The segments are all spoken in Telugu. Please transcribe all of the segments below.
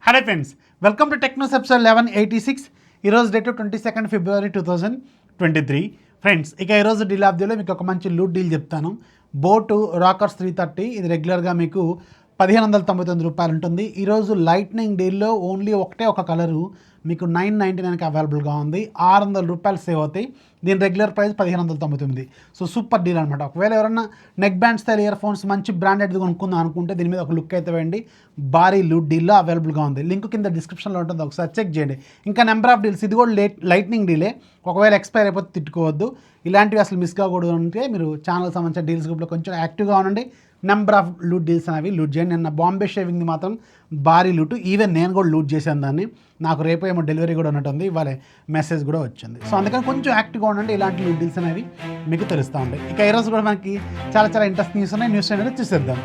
Hello friends, welcome to Technos episode 1186. ఈరోజు డేట్ 22 ఫిబ్రవరి 2023. ఫ్రెండ్స్, ఇక ఈరోజు డీల్ ఆఫ్ డీలో మీకు ఒక మంచి లూట్ డీల్ చెప్తాను. బోటు రాకర్స్ 330 ఇది రెగ్యులర్గా మీకు 1599 రూపాయలు ఉంటుంది. ఈరోజు లైట్నింగ్ డీల్లో ఓన్లీ ఒక కలరు మీకు 999కి అవైలబుల్గా ఉంది. 600 రూపాయలు సేవ్ అవుతాయి. దీని regular price 1599. So super deal అనమాట. ఒకవేళ ఎవరైనా neck band style ear phones మంచి బ్రాండెడ్ కొనుక్కుందాం అనుకుంటే దీని మీద ఒక లుక్ అయితే వేయండి. భారీ లూట్ డీల్లో అవైలబుల్గా ఉంది. లింక్ కింద డిస్క్రిప్షన్లో ఉంటుంది, ఒకసారి చెక్ చేయండి. ఇంకా నెంబర్ ఆఫ్ డీల్స్, ఇది కూడా లైట్నింగ్ డీలే. ఒకవేళ ఎక్స్పైర్ అయిపోతే తిట్టుకోవద్దు. ఇలాంటివి అసలు మిస్ కాకూడదు అంటే మీరు ఛానల్ సంబంధించిన డీల్స్ గ్రూప్లో కొంచెం యాక్టివ్గా ఉండండి. నెంబర్ ఆఫ్ లూట్ డీల్స్ అనేవి లూట్ చేయండి. నిన్న బాంబే షేవింగ్ది మాత్రం భారీ లూట్. ఈవెన్ నేను కూడా లూట్ చేశాను దాన్ని. నాకు రేపు ఏమో డెలివరీ కూడా ఉన్నట్టుంది, ఇవాళ మెసేజ్ కూడా వచ్చింది. సో అందుకని కొంచెం యాక్టివ్గా ఉండండి. ఇలాంటి లూట్ డీల్స్ అనేవి మీకు తెలుస్తూ ఉంటాయి. ఇక ఈరోజు కూడా మనకి చాలా ఇంట్రెస్టింగ్ న్యూస్ ఉన్నాయి. న్యూస్ అనేది చూసేద్దాం.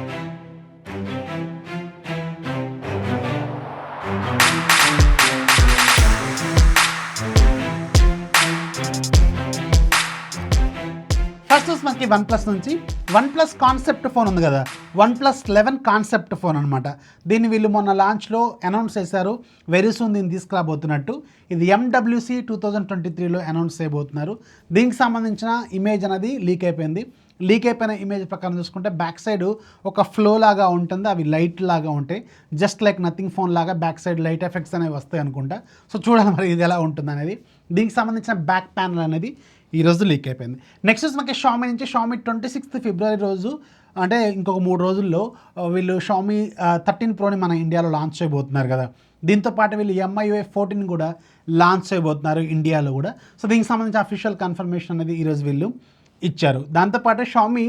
ఫస్ట్ మనకి OnePlus నుంచి OnePlus కాన్సెప్ట్ ఫోన్ ఉంది కదా, OnePlus 11 కాన్సెప్ట్ ఫోన్ అనమాట. దీన్ని వీళ్ళు మొన్న లాంచ్లో అనౌన్స్ చేశారు. వెరీ సూన్ దీన్ని తీసుకురాబోతున్నట్టు. ఇది MWC 2023లో అనౌన్స్ చేయబోతున్నారు. దీనికి సంబంధించిన ఇమేజ్ అనేది లీక్ అయిపోయింది. లీక్ అయిపోయిన ఇమేజ్ ప్రకారం చూసుకుంటే బ్యాక్ సైడ్ ఒక ఫ్లో లాగా ఉంటుంది, అవి లైట్ లాగా ఉంటాయి. జస్ట్ లైక్ నథింగ్ ఫోన్ లాగా బ్యాక్ సైడ్ లైట్ ఎఫెక్ట్స్ అనేవి వస్తాయి అనుకుంటా. సో చూడాలి మరి ఇది ఎలా ఉంటుంది అనేది. దీనికి సంబంధించిన బ్యాక్ ప్యానల్ అనేది ఈరోజు లీక్ అయిపోయింది. నెక్స్ట్ మనకి షామీ నుంచి షామీ 26 ఫిబ్రవరి రోజు, అంటే ఇంకొక 3 రోజుల్లో వీళ్ళు షామీ 13 ప్రోని మన ఇండియాలో లాంచ్ చేయబోతున్నారు కదా. దీంతోపాటు వీళ్ళు MIUI 14 కూడా లాంచ్ చేయబోతున్నారు ఇండియాలో కూడా. సో దీనికి సంబంధించిన అఫీషియల్ కన్ఫర్మేషన్ అనేది ఈరోజు వీళ్ళు ఇచ్చారు. దాంతోపాటు షామీ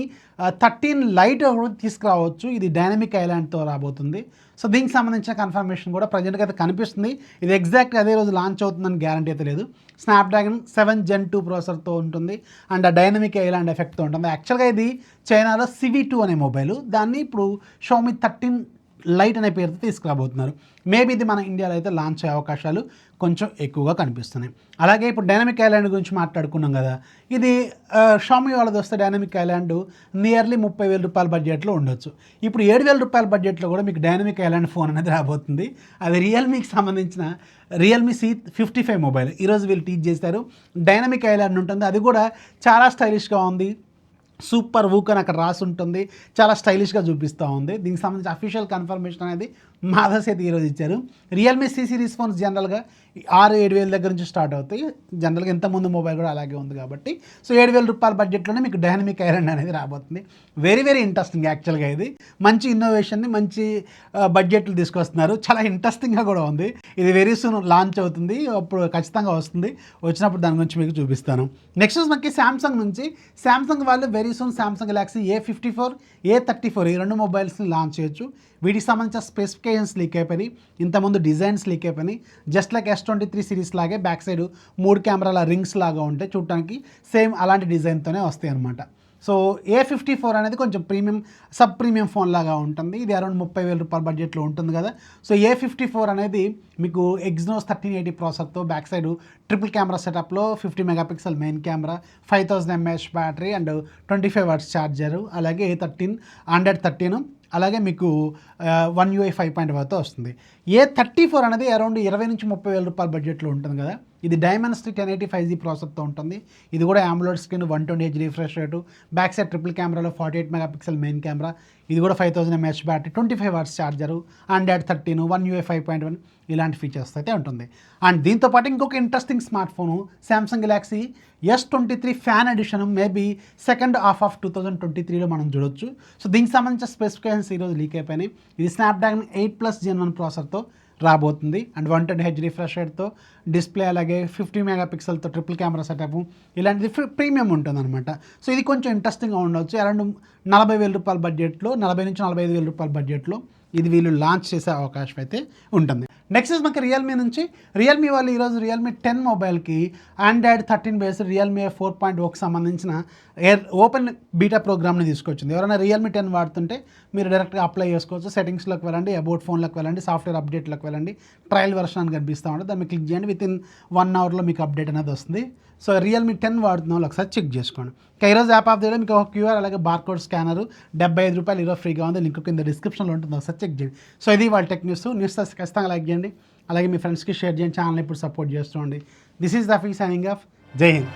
13 లైట్ తీసుకురావచ్చు. ఇది డైనమిక్ ఐలాండ్తో రాబోతుంది. సో దీనికి సంబంధించిన కన్ఫర్మేషన్ కూడా ప్రజెంట్గా అయితే కనిపిస్తుంది. ఇది ఎగ్జాక్ట్గా అదే రోజు లాంచ్ అవుతుందని గ్యారంటీ అయితే లేదు. స్నాప్డ్రాగన్ 7 Gen 2 ప్రాసెసర్తో ఉంటుంది అండ్ డైనమిక్ ఐలాండ్ ఎఫెక్ట్తో ఉంటుంది. యాక్చువల్గా ఇది చైనాలో CV2 అనే మొబైల్, దాన్ని ఇప్పుడు షామీ 13 లైట్ అనే పేరుతో తీసుకురాబోతున్నారు. మేబీ ఇది మన ఇండియాలో అయితే లాంచ్ అయ్యే అవకాశాలు కొంచెం ఎక్కువగా కనిపిస్తున్నాయి. అలాగే ఇప్పుడు డైనమిక్ ఐలాండ్ గురించి మాట్లాడుకున్నాం కదా, ఇది షామీ వాళ్ళది వస్తే డైనమిక్ ఐలాండ్ నియర్లీ 30,000 రూపాయల బడ్జెట్లో ఉండొచ్చు. ఇప్పుడు 7,000 రూపాయల బడ్జెట్లో కూడా మీకు డైనమిక్ ఐలాండ్ ఫోన్ అనేది రాబోతుంది. అది రియల్మీకి సంబంధించిన Realme C55 మొబైల్. ఈరోజు వీళ్ళు టీచ్ చేశారు. డైనమిక్ ఐలాండ్ ఉంటుంది, అది కూడా చాలా స్టైలిష్గా ఉంది. సూపర్ వూక్ అని అక్కడ రాసి ఉంటుంది, చాలా స్టైలిష్గా చూపిస్తూ ఉంది. దీనికి సంబంధించి అఫీషియల్ కన్ఫర్మేషన్ అనేది మాధస్ అయితే ఈరోజు ఇచ్చారు. రియల్మీ C సిరీస్ ఫోన్స్ జనరల్గా 6,000-7,000 దగ్గర నుంచి స్టార్ట్ అవుతాయి. జనరల్గా ఇంతకుముందు మొబైల్ కూడా అలాగే ఉంది కాబట్టి. సో 7,000 రూపాయల బడ్జెట్లోనే మీకు డైనమిక్ ఐలాండ్ అనేది రాబోతుంది. Very interesting. యాక్చువల్గా ఇది మంచి ఇన్నోవేషన్ని మంచి బడ్జెట్లు తీసుకొస్తున్నారు. చాలా ఇంట్రెస్టింగ్గా కూడా ఉంది. ఇది వెరీ సూన్ లాంచ్ అవుతుంది, అప్పుడు ఖచ్చితంగా వస్తుంది. వచ్చినప్పుడు దాని గురించి మీకు చూపిస్తాను. నెక్స్ట్ మనకి శాంసంగ్ నుంచి, శాంసంగ్ వాళ్ళు very soon Samsung Galaxy A54, A34 ఈ 2 మొబైల్స్ని లాంచ్ చేయొచ్చు. వీటికి సంబంధించిన స్పెసిఫికేషన్స్ లీక్ అయిపోయినాయి, ఇంతకుముందు డిజైన్స్ లీక్ అయిపోయినాయి. జస్ట్ లైక్ S23 సిరీస్ లాగే బ్యాక్ సైడ్ 3 కెమెరాల రింగ్స్ లాగా ఉంటాయి, చూడటానికి సేమ్ అలాంటి డిజైన్తోనే వస్తాయి అన్నమాట. సో A54 అనేది కొంచెం సబ్ ప్రీమియం ఫోన్ లాగా ఉంటుంది. ఇది అరౌండ్ 30,000 రూపాయల బడ్జెట్లో ఉంటుంది కదా. సో A54 అనేది మీకు Exynos 1380 ప్రాసెసర్తో బ్యాక్ సైడ్ ట్రిపుల్ కెమెరా సెటప్లో 50 megapixel main camera, 5000 mAh battery and 25 watts charger. అలాగే A13 Android 13, అలాగే మీకు MIUI 5.1తో వస్తుంది. A34 అనేది అరౌండ్ 20,000-30,000 రూపాయల బడ్జెట్లో ఉంటుంది కదా. ఇది Dimensity 1080 5G ప్రాసెసర్తో ఉంటుంది. ఇది కూడా AMOLED screen, 120Hz refresh rate, back side triple కెమెరాలో 48 మెగాపిక్సెల్ మెయిన్ కెమెరా, ఇది కూడా 5000 mAh battery, 25 watts charger, Android 13, MIUI 5.1 ఇలాంటి ఫీచర్స్ అయితే ఉంటుంది. అండ్ దీంతోపాటు ఇంకొక interesting smart phone Samsung Galaxy S23 fan edition maybe second half of 2023లో మనం చూడొచ్చు. సో దీనికి సంబంధించిన స్పెసిఫికేషన్స్ ఈరోజు లీక్ అయిపోయినాయి. ఇది స్నాప్డ్రాగన్ 8+ Gen 1 ప్రాసెసర్తో రాబోతుంది అండ్ 120Hz రిఫ్రెష్ రేట్తో డిస్ప్లే, అలాగే 50 మెగాపిక్సెల్తో ట్రిపుల్ కెమెరా సెటప్, ఇలాంటిది ప్రీమియం ఉంటుంది అనమాట. సో ఇది కొంచెం ఇంట్రెస్టింగ్గా ఉండవచ్చు. అరౌండ్ 40,000 రూపాయల బడ్జెట్లో, 40,000-45,000 రూపాయల బడ్జెట్లో ఇది వీళ్ళు లాంచ్ చేసే అవకాశం అయితే ఉంటుంది. నెక్స్ట్ మనకి రియల్మీ నుంచి, రియల్మీ వాళ్ళు ఈరోజు రియల్మీ 10 మొబైల్కి Android 13 బేస్డ్ Realme 4.0కి సంబంధించిన ఓపెన్ బీటా ప్రోగ్రామ్ని తీసుకొచ్చింది. ఎవరైనా రియల్మీ 10 వాడుతుంటే మీరు డైరెక్ట్గా అప్లై చేసుకోవచ్చు. సెటింగ్స్లోకి వెళ్ళండి, అబౌట్ ఫోన్లోకి వెళ్ళండి, సాఫ్ట్వేర్ అప్డేట్లోకి వెళ్ళండి, ట్రయల్ వెర్షన్ అని కనిపిస్తూ ఉంటుంది. దాన్ని క్లిక్ చేయండి, విత్ ఇన్ 1 అవర్లో మీకు అప్డేట్ అనేది వస్తుంది. సో రియల్మీ 10 వాడుతున్న వాళ్ళు ఒకసారి చెక్ చేసుకోండి. ఇంకా ఈరోజు యాప్ ఆఫ్ ది డే మీకు ఒక క్యూఆర్ అలాగే బార్కోడ్ స్కానర్ ₹75 ఈరోజు ఫ్రీగా ఉంది. లింక్ కింద డిస్క్రిప్షన్లో ఉంటుంది, ఒకసారి చెక్ చేయండి. సో ఇది వాళ్ళ టెక్ న్యూస్ ఖచ్చితంగా లైక్ చేయండి, అలాగే మీ ఫ్రెండ్స్కి షేర్ చేయండి, ఛానల్ ఇప్పుడు సపోర్ట్ చేస్తుండండి. This is Rafi signing off. జై హింద్.